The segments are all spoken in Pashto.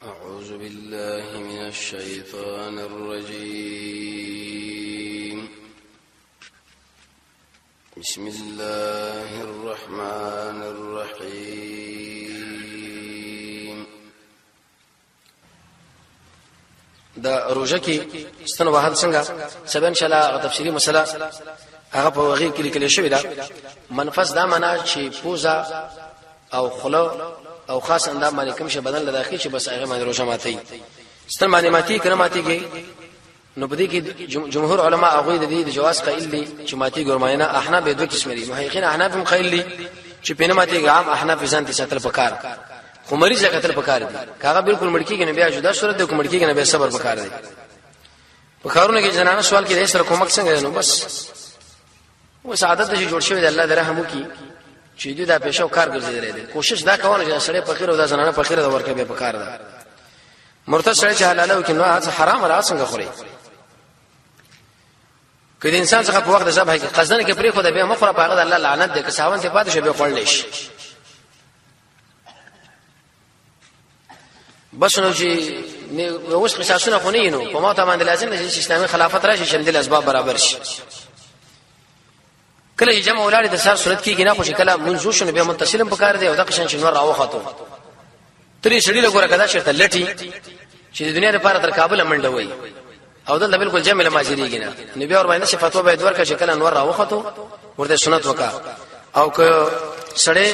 أعوذ بالله من الشيطان الرجيم بسم الله الرحمن الرحيم. دا روزه کې ستنه وحد څنګه سبا ان شاء الله تفصیلی مسله هغه په وغي کې لیکل شوی دا منفذ دا معنا چې پوزا او خلو او خاص اندام باندې کوم شی بدن له داخلي چې بس هغه باندې روزه ماتي ستن باندې ماتي کنه ماتي کې نو بده کې جمهور علما هغه د جواز قائل دي چې ماتي ګرماینه احناف به دوه قسم دي محققین احناف هم قائل دي چې پینه ماتي عام احناف ځان ته ساتل پکار خو مریض قتل پکار دي کاغه بالکل مړکی کې نه بیا جدا صورت د کومړکی کې نه به صبر پکار دي په کارونه کې جنانه سوال کې د سره کومک څنګه نو بس و سعادت چې جوړ شوی د الله درهم کی چې دې دا پېښو کار ګرځیدل دي کوشش دا کوله چې سړی فقیر او دا زنانه فقیر دا ورکه به پکار ده مرتد سړی چې حلاله او کنه حرام را څنګه خوري کله انسان څخه په وخت د ذبح کې قصدن کې پرې خو دا به مخره په هغه د الله لعنت ده که ساون ته پاتې شي به خورل شي بس نو چې اوس قصاصونه خو نه نو په ما ته باندې لازم ده چې اسلامي خلافت راشي شمدل اسباب برابر شي کله جمع ولادت د سار صورت کې نه خو کله منځو شنو به متصلم پکار دی او د قشن شنو راوخاتو ترې شړی له ګوره کدا شرط لټي چې د دنیا لپاره تر کابل منډه وای او دلته بالکل جمع له ماجریږي نه نبی اور باندې صفاتو به دور کا شکل انور راوخاتو ورته سنت وکا او که سړی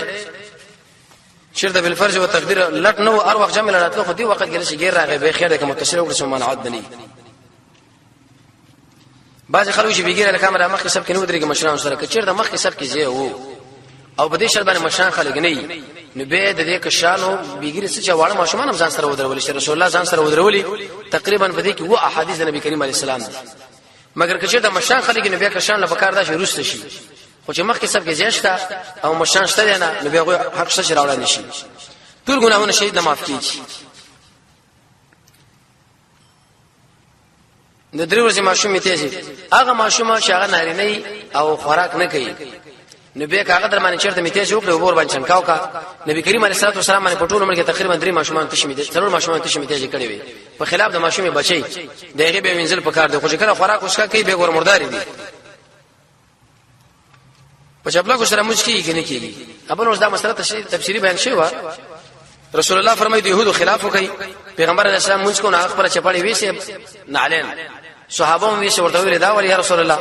شرط بالفرج او تقدیر لټ نو ار وخت جمع لراتلو خو دی وخت کې شي غیر راغی به خیر ده که متصل وکړي سمانعات بني بعض خلک چې بيګیره کیمرا مخ کې سب کې نو درېږي مشران سره کچیر د مخ کې سب کې زی وو او په دې شر باندې مشران خلک نه نو به د دې کشانو بيګیره څه چواړه ماشومان هم ځان سره ودرول شي رسول الله ځان سره ودرولي تقریبا په دې کې وو احادیث د نبی کریم علیه السلام مګر کچیر د مشران خلک نه به کشان له بکار دا شي روسته شي خو چې مخ کې سب کې زیاشته او مشران شته نه نو به حق څه راوړل نشي ټول ګناهونه شهید نه معاف کیږي د درې ورځې ماشوم میتهږي هغه ماشوم چې هغه نارینه او خوراک نه کوي نو به هغه درمانه چیرته میتهږي او ور باندې چنکاو کا نبی کریم علیه الصلاه والسلام باندې پټول عمر کې تقریبا 3 ماشومان تشمیت ضرور ماشومان تشمیت کړي وي په خلاف د ماشومې بچي دغه به منزل پکار دی خو چې کله خوراک وسکا کوي به ور مرداري دي په چپلا کو سره مشکی کې نه کیږي ابل اوس دا مسله تفسیری بیان شوی و رسول الله فرمایي د يهودو خلاف کوي پیغمبر علیه السلام موږ کو نه خبره چپاړي ویسه نعلین صحابه هم ویسه ورته ویل دا ول یا رسول الله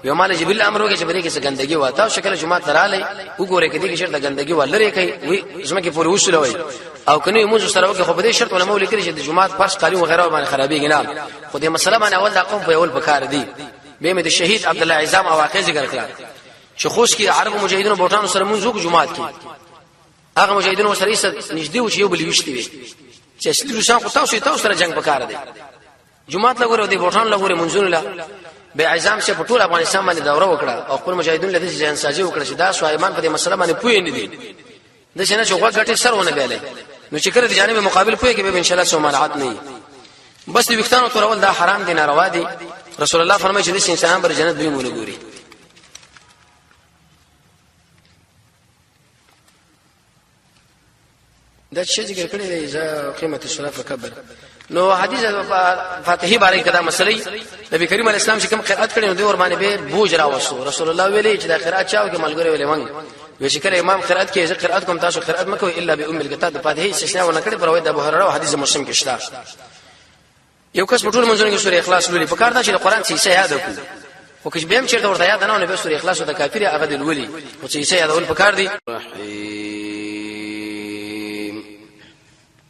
یو مال جبريل امر وکړي چې بری کې څه ګندګي واته شکل جمعه تراله وګوره کې دي چې شرط ګندګي ولري کوي وي زما کې پوری وصول وي او کني موږ سره وکړي خو په دې شرط علماء لیکلي چې د جمعه فرض قاری او غیره باندې خرابېږي نه خو دې مسله باندې اول د قوم په اول بکار دي به مې د شهید عبد الله عزام او واقع ذکر کړل چې خوش کې عربو مجاهدینو بوټانو سره موږ وکړو جمعه کې هغه مجاهدینو سره نږدې و چې یو بل وشتي وي چې ستاسو شان تاسو سره جنگ پکار دي جمعه لګورو دي بوټان لګوري منځونه لا به اعظم شه په ټول افغانستان باندې دوره وکړه او خپل مجاهدین له دې ځان سازي وکړه چې دا سوایمان په دې مسله باندې پوي نه دي د شنه شوغه غټي سرونه بیاله نو چې کړه د جانب مقابل پوي کې به ان شاء الله سومانعات نه بس د وختانو ترول دا حرام دي ناروا دي رسول الله فرمایي چې د انسان بر جنت به مونږ ګوري دا چې ذکر کړی دی ځا قیمت الصلاه فکبر نو حدیث فاتحی باندې کدا مسلې نبی کریم علیه السلام چې کوم قرأت کړي نو دی ور باندې به بوج راوسو رسول الله ویلي چې دا قرأت چاو کې ملګری ویلې مونږ وی چې کله امام قرأت کې چې قرأت کوم تاسو قرأت مکوئ الا بام الکتاب فاتحی استثناء ونه کړي پر وای د ابو هريره او حدیث مسلم کې شته یو کس په ټول منځونو کې سورې اخلاص لولي په کار دا چې قرآن څه یاد وکړو خو کله به هم چیرته ورته یاد نه به سورې اخلاص او د کافر هغه دی ولي او څه یاد اول په کار دی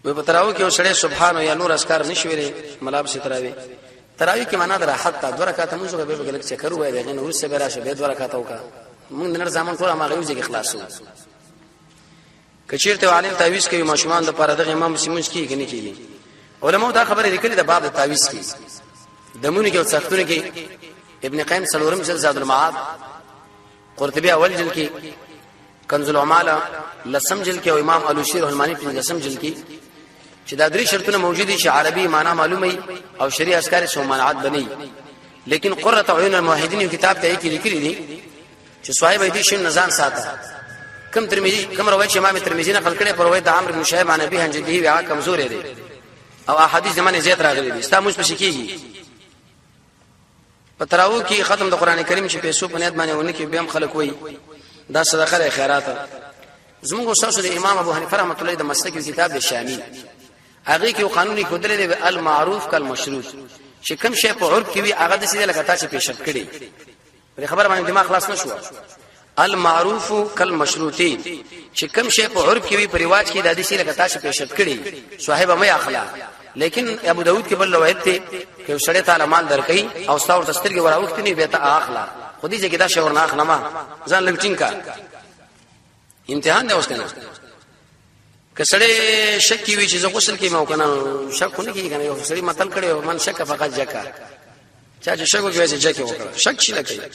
و په تراوی کې وسړې سبحان یا نور اسکار نشوي ملاب سي تراوی کې معنا در حق تا 2 رکعات موږ به به لکه چکر وای دغه نور څه به راشه به 2 رکعات وکا موږ نن ځامن ټول ما غوږی کې اخلاص وو کچیرته عالم تعویذ کوي ماشومان د پاره د امام سیمونز کې کني کیږي علماء دا خبره لیکلي د باب د تعویذ کې دمونه کې او څختونه کې ابن قیم سلورم جلد زاد المعاد قرطبی اول جلد کې کنز العمال لسم جلد کې او امام الوشیر رحمانی په لسم جلد کې چې دا درې شرطونه موجود دي چې عربي معنا معلومه او شریعه اسکار سومانعات بني لیکن قرۃ عیون الموحدین کتاب ته کې لیکلي دي چې صاحب دې شین نزان ساته کم ترمذی کم روایت امام ترمذی نقل کړي پر روایت عمرو بن شعیب عن ابي هنجدي وی کمزور دی او احادیث زمانه زیات راغلي دي ستا موږ په شکیږي په تراو کې ختم د قران کریم چې پیسو په نیت باندې ونه کې بهم خلک وای دا صدقه خیرات زموږ استاد امام ابو حنیفه رحمۃ اللہ د مسلک کتاب شامی هغه کې قانوني کودل دی المعروف کالمشروط چې کوم شی په عرف کې وي هغه د سیده لکه تاسو پیش کړی په خبر باندې دماغ خلاص نشو المعروف کالمشروطی چې کوم شی په عرف کې وي په رواج کې د دې سیده لکه تاسو پیش کړی صاحب مې اخلاق لیکن ابو داود کې بل روایت ته چې سړی تعالی مال درکې او ستاور تسترګي وراوخت نه به ته اخلاق خودي چې دا شور نه اخلمه ځان لګټین کا امتحان دی اوس کنه کسړې شک وی چې غسل کې مو کنه شک نه کیږي کنه یو سړی متل کړي من شک فقط جکا چا چې شک وکړي چې جکه وکړه شک شي لکه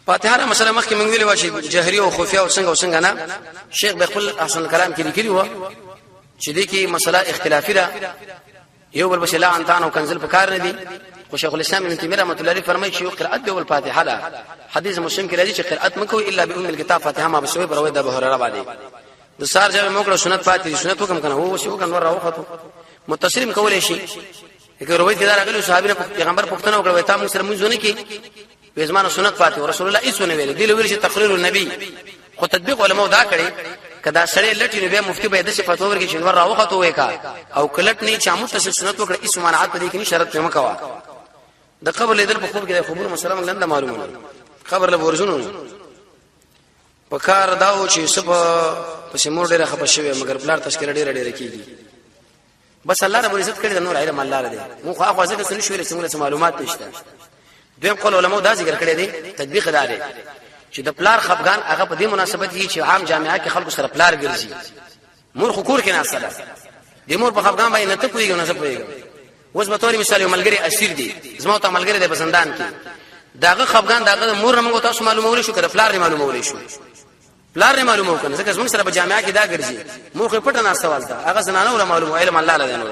فاتحه مسله مخکې موږ ویلو چې جهري او خفیا او څنګه نه شیخ بخل احسن الكلام کې لیکلی و چې دې کې مسله اختلافي ده یو بل بشلا انتان او کنزل پکار نه دي خو شیخ الاسلام ابن تیمیه رحمۃ اللہ علیہ فرمایي چې قرأت دی او الفاتحه ده حدیث مسلم کې راځي چې قرأت مکو الا بام الكتاب فاتحه ما بسوي پر روایت ابو هريره باندې د سار ځای موږ سنت فاتحه سنت حکم کنه هو شو کنه راوخته متصل کولای شي که روایت کې راغلی صحابه پیغمبر پښتنه وکړه ته موږ سره موږ ونه کې په زمانه سنت فاتحه رسول الله ایسونه ویل دی ویل چې تقریر النبي خو تطبیق علماء دا کړي کدا سړی لټي نو به مفتي به د صفات ورګي چې ور راوخته وای او کلټ نه چا متصل سنت وکړه ایسو منعت دې کې نه شرط نه مکوا د قبر لیدل په خوب کې د خبر مسلمان لنده معلومه خبر له ورزونو په کار داو چې سب په سیمور ډیره خپه شوی مګر بلار تشکیل ډیره کیږي بس الله رب عزت کړی د نور علم الله لري مو خو اخوازه کې څه شوی څنګه معلومات نشته دویم قول علماء دا ذکر کړی دی تطبیق داري چې د پلار خفغان هغه په دې مناسبت کې چې عام جامعه کې خلکو سره پلار ګرځي مور خو کور کې نه اصله د مور په خفغان باندې نه ته کوي نه څه کوي اوس به توري مثال یو ملګری اسیر دی زما ته ملګری د بسندان کې داغه خفغان داغه مور موږ تاسو معلومول شو کړه پلار معلومول شو پلار نه معلومو کنه ځکه موږ سره په جامعه کې دا ګرځي موږ په پټه نه سوال ده هغه زنانه ولا معلومه علم الله لري نو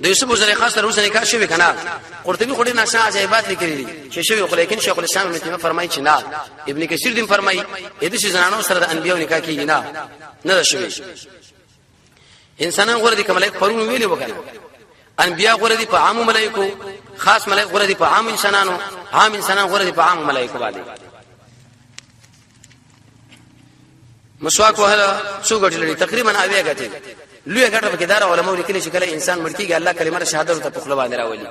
د یوسف زلیخا سره اوس نکاح شوی کنه قرطبي خوري نشه عجایبات لیکلي چې شوی خو لیکن شیخ الاسلام ابن تیمیه فرمایي چې نه ابن کثیر دین فرمایي اې د زنانه سره د انبیو نکاح کیږي نه شوی انسانان غره دي کومه پرون ویلي وکړه انبیا غره دي په عام ملائکو خاص ملائکه غره دي په عام انسانانو عام انسانان غره دي په عام ملائکه باندې مسواک وهله څو غټ لري تقریبا اوی غټي لوی غټه په کدار علماء لیکلي چې کله انسان مړکیږي الله کلمه شهادت ته په خپل باندې راولي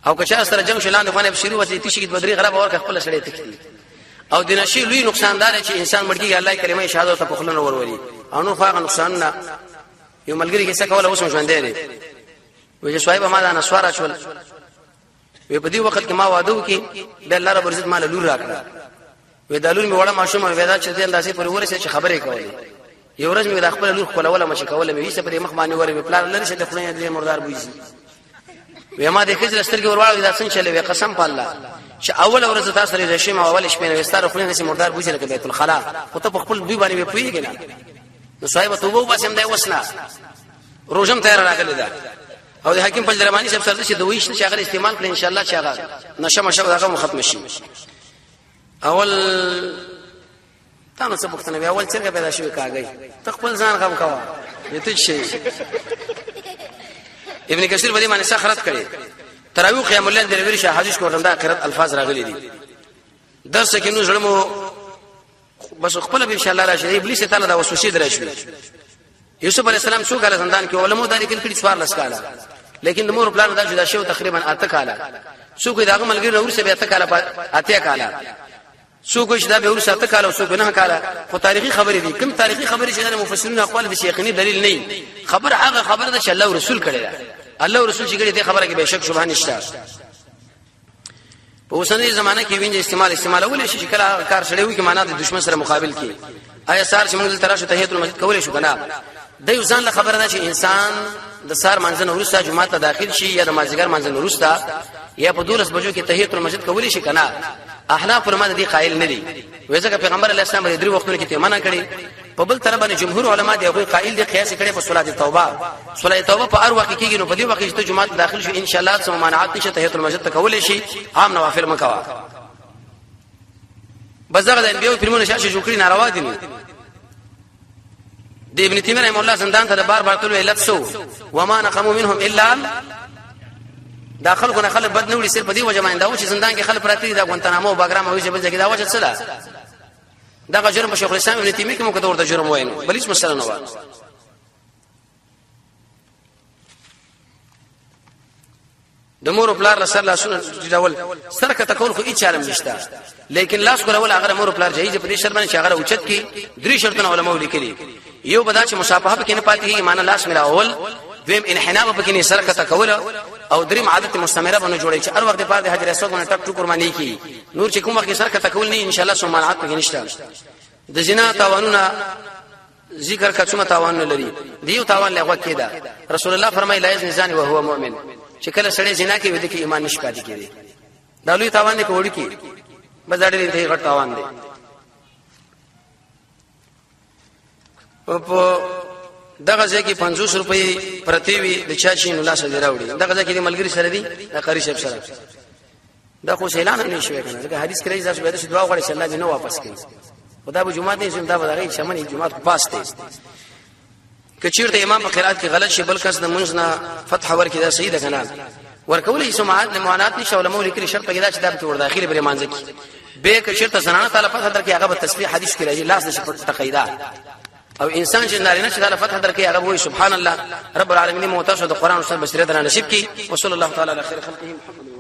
او که چا سره جنگ شلان باندې بشری وته تشي کې بدري غرب اور خپل سره تکي او د نشي لوی نقصان دار چې انسان مړکیږي الله کلمه شهادت ته په خپل ورولي او نو فاق نقصان نه یو ملګری کې څه کوله اوس ژوند دی وې صاحب ما دا نسوارا شول وې په دې وخت کې ما واده وکي د الله رب عزت مال لور راکړه وې دالون می وړه ماشوم وې دا چې د اندازې پر ورسې چې خبرې کولې یو ورځ می د خپل لور خپل ولا مشي کوله مې په مخ باندې ورې پلان لري چې د خپل دې مردار بوځي وې ما د خځل سترګې ورواړې دا څنګه چلے وې قسم په الله چې اول ورځ تاسو لري رشم اول شپه نو ستاره خپل نشي مردار بوځي لکه بیت الخلا خو ته په خپل دوی باندې پويږي نه نو صاحب توبه وباسم دا وسنا روزم تیار راغلی دا او د حکیم پنځرمانی صاحب سره چې دوی چې هغه استعمال کړي ان شاء الله چې هغه نشه مشه هغه ختم شي اول تاسو څه پوښتنه اول څنګه پیدا شوی کاږي تخپل ځان غم کوا دته شي ابن کثیر باندې باندې سخرت کړي تراوی قیام الليل د ورشه حدیث کوم دا قرات الفاظ راغلي دي درس کې نو ظلمو بس خپل به ان شاء الله راشي ابلیس تعالی دا وسوسه درشوي یوسف علی السلام څو کال زندان کې علماء دا لیکل کړي څوار لسکاله لیکن د مور پلان دا جدا شو تقریبا اته کاله څو کې دا ملګری نور څه به اته کاله اته کاله څو کې دا به ور ساته کاله څو نه کاله خو تاریخي خبرې دي کوم تاریخي خبرې چې د مفسرین اقوال د شیخنی دلیل نه خبر هغه خبر ده چې الله رسول کړي الله رسول چې کړي دې خبره کې به شک شبهه نشته په اوسنۍ زمانه کې وینځ استعمال اول شي چې کله کار شړیو کې معنا د دشمن سره مقابل کې آیا سار چې موږ تراشو تحیت المسجد کولای شو کنه د یو ځان له خبره ده چې انسان د سار منځنه ورسته جمعه ته داخل شي یا د مازیګر منځنه ورسته یا په 12 بجو کې تحیت المسجد کولای شي کنه احناف فرمانه دي قائل نه دي وایي پیغمبر علیه السلام د درې وختونو کې ته منع کړي په بل طرف باندې جمهور علما دي هغه قائل دي قیاس کړي په صلات توبه په هر وخت کې کېږي نو په دې وخت چې ته جمعه ته داخل شو ان شاء الله سم مانعات نشه تحیت المسجد ته کولای شي عام نوافل مکوا بس دغه د انبیو فرمونه شاشه جوړ کړی ناروا دي د ابن تیمیه رحم الله زندان ته بار بار تلو علت سو وما نقموا منهم الا داخل کو نه خلک بد نه وړي صرف دی وجه باندې دا چې زندان کې خلک پراتی دا غونتنامه او باګرام او چې بل ځای دا وجه څه ده دا جرم په شیخ الاسلام ابن تیمیه کې مو کده ورته جرم وایي بل هیڅ مسله نه و د مور پلار له سر لاسونه ډول سره کته کول خو هیڅ چارم نشته لیکن لاس کول هغه مور پلار جهیز په دې شرط باندې چې هغه اوچت کی درې شرطونه علماء لیکلي یو بدا چې مصافحه پکې نه پاتې ایمان لاس ملا اول دویم انحناء پکې نه سره کته کول او دریم عادت مستمره باندې جوړي چې هر وخت په حجر اسود باندې ټک ټک قرباني کی نور چې کوم وخت سره کته کول نه ان شاء الله سمانات پکې نشته د زنا تاوانونه ذکر کڅومه تاوان لري دیو تاوان لغوه کېدا رسول الله فرمایي لا یزنی زانی وهو مؤمن چې کله سړی زنا کوي د کې ایمان نشي پاتې کېږي دا لوی تاوان دی کوړی کی بازارې دې غټ تاوان دی په دغه ځکه 50 روپۍ پرتی وي د چا شي نو لاس دې راوړي دغه ځکه د ملګری سره دی د قاری شپ سره دا خو اعلان نه شوی کنه ځکه حدیث کړي ځکه به د دعا غواړي چې الله دې نو واپس کړي خدا به جمعه دې زم دا به دغه شمن جمعه کو پاس دی کچیرته امام په قرات کې غلط شي بل کس د منځ نه فتح ورکړي دا صحیح ده کنه ورکولې سماعت نه معانات نشه علماء لیکلي شرط کې دا چې دا په ور داخلي بر مانځي به کچیرته زنانه تعالی فتح درکې هغه به تسبیح حدیث کې راځي لاس نشه تقیدا او انسان چې نارینه چې تعالی فتح درکې هغه وایي سبحان الله رب العالمین موتاش د قران او سنت بصیرت را نصیب کړي وصلی الله تعالی علی خیر خلقه محمد